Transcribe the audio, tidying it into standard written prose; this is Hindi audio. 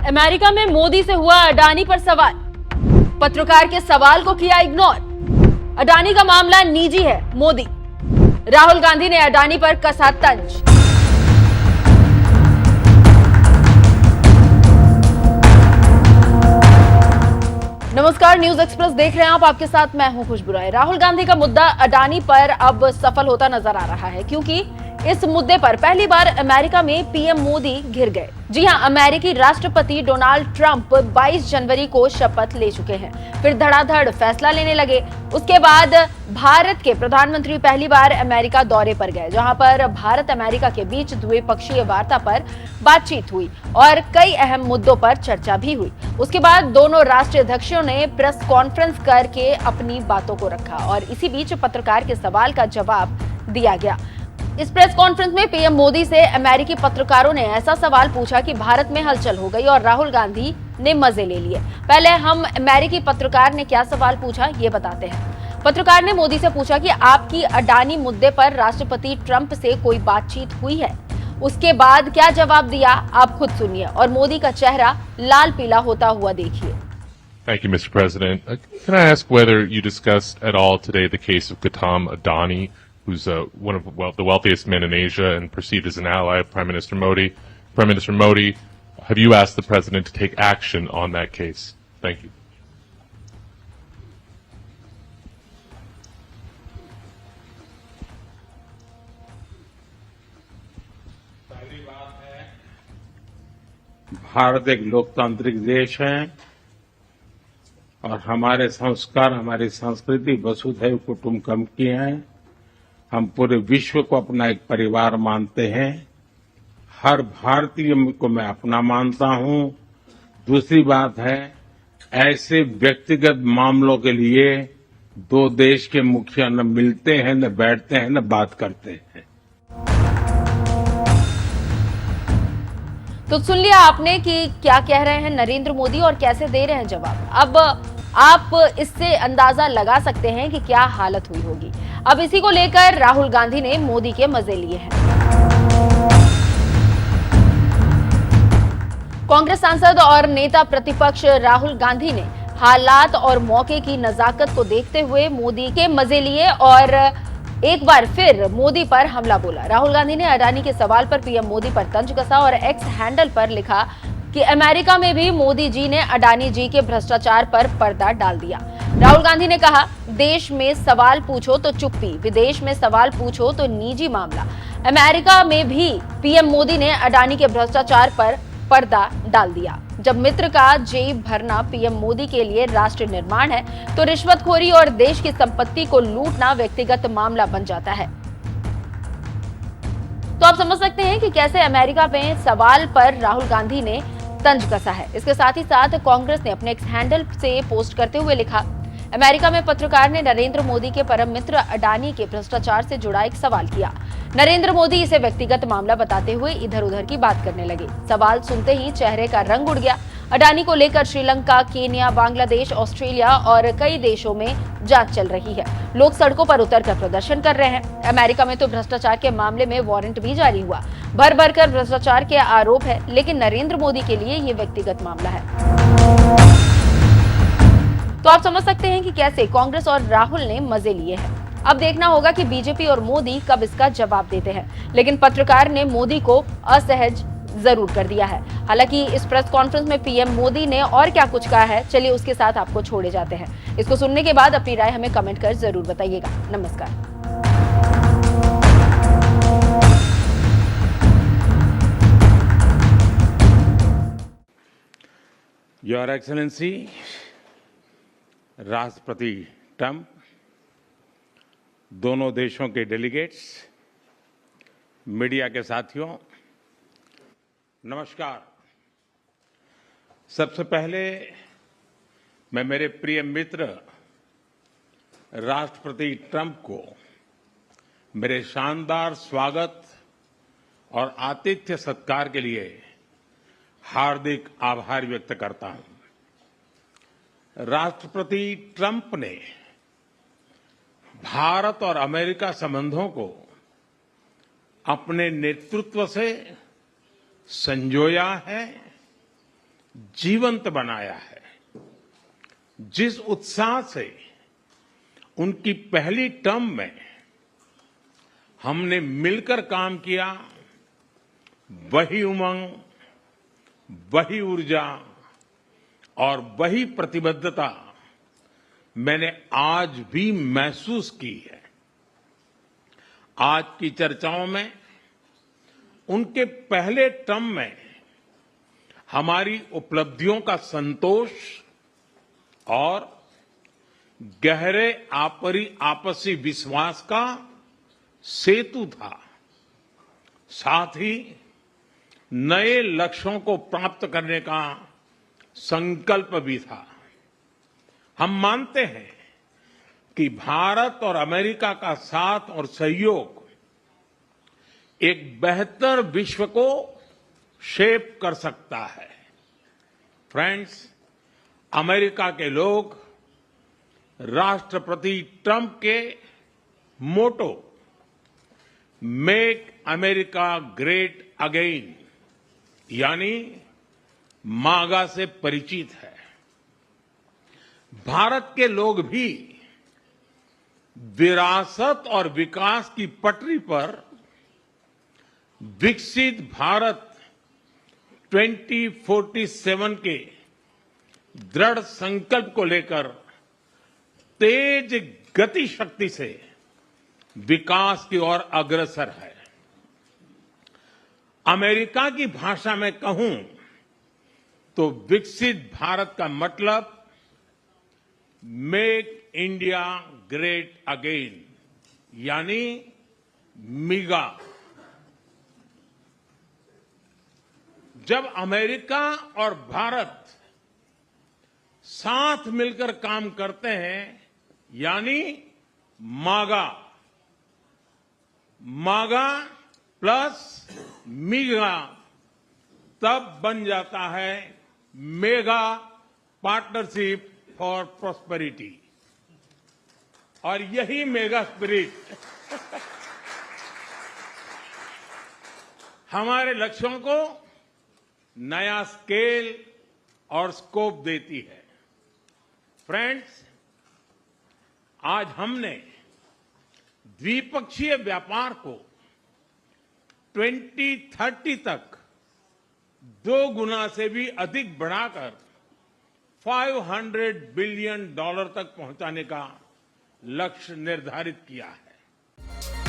अमेरिका में मोदी से हुआ अडानी पर सवाल। पत्रकार के सवाल को किया इग्नोर। अडानी का मामला निजी है, मोदी। राहुल गांधी ने अडानी पर कसा तंज। नमस्कार, न्यूज एक्सप्रेस देख रहे हैं आप। आपके साथ मैं हूं खुशबू राय। राहुल गांधी का मुद्दा अडानी पर अब सफल होता नजर आ रहा है, क्योंकि इस मुद्दे पर पहली बार अमेरिका में पीएम मोदी घिर गए। जी हां, अमेरिकी राष्ट्रपति डोनाल्ड ट्रंप 22 जनवरी को शपथ ले चुके हैं, फिर धड़ाधड़ फैसला लेने लगे। उसके बाद भारत के प्रधानमंत्री पहली बार अमेरिका दौरे पर गए, जहां पर भारत अमेरिका के बीच द्विपक्षीय वार्ता पर बातचीत हुई और कई अहम मुद्दों पर चर्चा भी हुई। उसके बाद दोनों राष्ट्राध्यक्षों ने प्रेस कॉन्फ्रेंस करके अपनी बातों को रखा और इसी बीच पत्रकार के सवाल का जवाब दिया गया। इस प्रेस कॉन्फ्रेंस में पीएम मोदी से अमेरिकी पत्रकारों ने ऐसा सवाल पूछा कि भारत में हलचल हो गई और राहुल गांधी ने मजे ले लिए। पहले हम अमेरिकी पत्रकार ने क्या सवाल पूछा ये बताते हैं। पत्रकार ने मोदी से पूछा कि आपकी अडानी मुद्दे पर राष्ट्रपति ट्रंप से कोई बातचीत हुई है। उसके बाद क्या जवाब दिया आप खुद सुनिए और मोदी का चेहरा लाल पीला होता हुआ देखिए। Thank you, Mr. President. Can I ask whether you discussed at all today the case of Gautam Adani, who's one of the wealthiest men in Asia and perceived as an ally of Prime Minister Modi? Prime Minister Modi, have you asked the President to take action on that case? Thank you. पहली बात है, भारत एक लोकतांत्रिक देश है और हमारे संस्कार, हमारी संस्कृति वसुधैव कुटुंबकम की है। हम पूरे विश्व को अपना एक परिवार मानते हैं। हर भारतीय को मैं अपना मानता हूं। दूसरी बात है, ऐसे व्यक्तिगत मामलों के लिए दो देश के मुखिया न मिलते हैं, न बैठते हैं, न बात करते हैं। तो सुन लिया आपने कि क्या कह रहे हैं नरेंद्र मोदी और कैसे दे रहे हैं जवाब। अब आप इससे अंदाजा लगा सकते हैं कि क्या हालत हुई होगी। अब इसी को लेकर राहुल गांधी ने मोदी के मजे लिए हैं। कांग्रेस सांसद और नेता प्रतिपक्ष राहुल गांधी ने हालात और मौके की नजाकत को देखते हुए मोदी के मजे लिए और एक बार फिर मोदी पर हमला बोला। राहुल गांधी ने अडानी के सवाल पर पीएम मोदी पर तंज कसा और एक्स हैंडल पर लिखा कि अमेरिका में भी मोदी जी ने अडानी जी के भ्रष्टाचार पर पर्दा डाल दिया। राहुल गांधी ने कहा, देश में सवाल पूछो तो चुप्पी, विदेश में सवाल पूछो तो निजी मामला। अमेरिका में भी पीएम मोदी ने अडानी के भ्रष्टाचार पर पर्दा डाल दिया। जब मित्र का जेब भरना पीएम मोदी के लिए राष्ट्र निर्माण है, तो रिश्वतखोरी और देश की संपत्ति को लूटना व्यक्तिगत मामला बन जाता है। तो आप समझ सकते हैं कि कैसे अमेरिका में सवाल पर राहुल गांधी ने तंज कसा है। इसके साथ ही साथ कांग्रेस ने अपने एक्स हैंडल से पोस्ट करते हुए लिखा, अमेरिका में पत्रकार ने नरेंद्र मोदी के परम मित्र अडानी के भ्रष्टाचार से जुड़ा एक सवाल किया। नरेंद्र मोदी इसे व्यक्तिगत मामला बताते हुए इधर उधर की बात करने लगे। सवाल सुनते ही चेहरे का रंग उड़ गया। अडानी को लेकर श्रीलंका, केन्या, बांग्लादेश, ऑस्ट्रेलिया और कई देशों में जांच चल रही है। लोग सड़कों पर उतरकर प्रदर्शन कर रहे हैं। अमेरिका में तो भ्रष्टाचार के मामले में वारंट भी जारी हुआ। भर भर कर भ्रष्टाचार के आरोप है, लेकिन नरेंद्र मोदी के लिए ये व्यक्तिगत मामला है। तो आप समझ सकते हैं कि कैसे कांग्रेस और राहुल ने मजे लिए हैं। अब देखना होगा कि बीजेपी और मोदी कब इसका जवाब देते हैं। लेकिन पत्रकार ने मोदी को असहज जरूर कर दिया है। हालांकि इस प्रेस कॉन्फ्रेंस में पीएम मोदी ने और क्या कुछ कहा है, चलिए उसके साथ आपको छोड़े जाते हैं। इसको सुनने के बाद अपनी राय हमें कमेंट कर जरूर बताइएगा। नमस्कार। योर एक्सेलेंसी, राष्ट्रपति ट्रंप, दोनों देशों के डेलीगेट्स, मीडिया के साथियों, नमस्कार। सबसे पहले मैं मेरे प्रिय मित्र राष्ट्रपति ट्रंप को मेरे शानदार स्वागत और आतिथ्य सत्कार के लिए हार्दिक आभार व्यक्त करता हूं। राष्ट्रपति ट्रंप ने भारत और अमेरिका संबंधों को अपने नेतृत्व से संजोया है जीवंत बनाया है। जिस उत्साह से उनकी पहली टर्म में हमने मिलकर काम किया, वही उमंग, वही ऊर्जा और वही प्रतिबद्धता मैंने आज भी महसूस की है। आज की चर्चाओं में उनके पहले टर्म में हमारी उपलब्धियों का संतोष और गहरे आपसी विश्वास का सेतु था। साथ ही नए लक्ष्यों को प्राप्त करने का संकल्प भी था। हम मानते हैं कि भारत और अमेरिका का साथ और सहयोग एक बेहतर विश्व को शेप कर सकता है। फ्रेंड्स, अमेरिका के लोग राष्ट्रपति ट्रंप के मोटो मेक अमेरिका ग्रेट अगेन यानी मागा से परिचित है। भारत के लोग भी विरासत और विकास की पटरी पर विकसित भारत 2047 के दृढ़ संकल्प को लेकर तेज गति शक्ति से विकास की ओर अग्रसर है। अमेरिका की भाषा में कहूं तो विकसित भारत का मतलब मेक इंडिया ग्रेट अगेन यानी मिगा। जब अमेरिका और भारत साथ मिलकर काम करते हैं यानी मागा, मागा प्लस मिगा, तब बन जाता है मेगा पार्टनरशिप फॉर प्रॉस्पेरिटी। और यही मेगा स्पिरिट हमारे लक्ष्यों को नया स्केल और स्कोप देती है। फ्रेंड्स, आज हमने द्विपक्षीय व्यापार को 2030 तक 2 गुना से भी अधिक बढ़ाकर $500 बिलियन तक पहुंचाने का लक्ष्य निर्धारित किया है।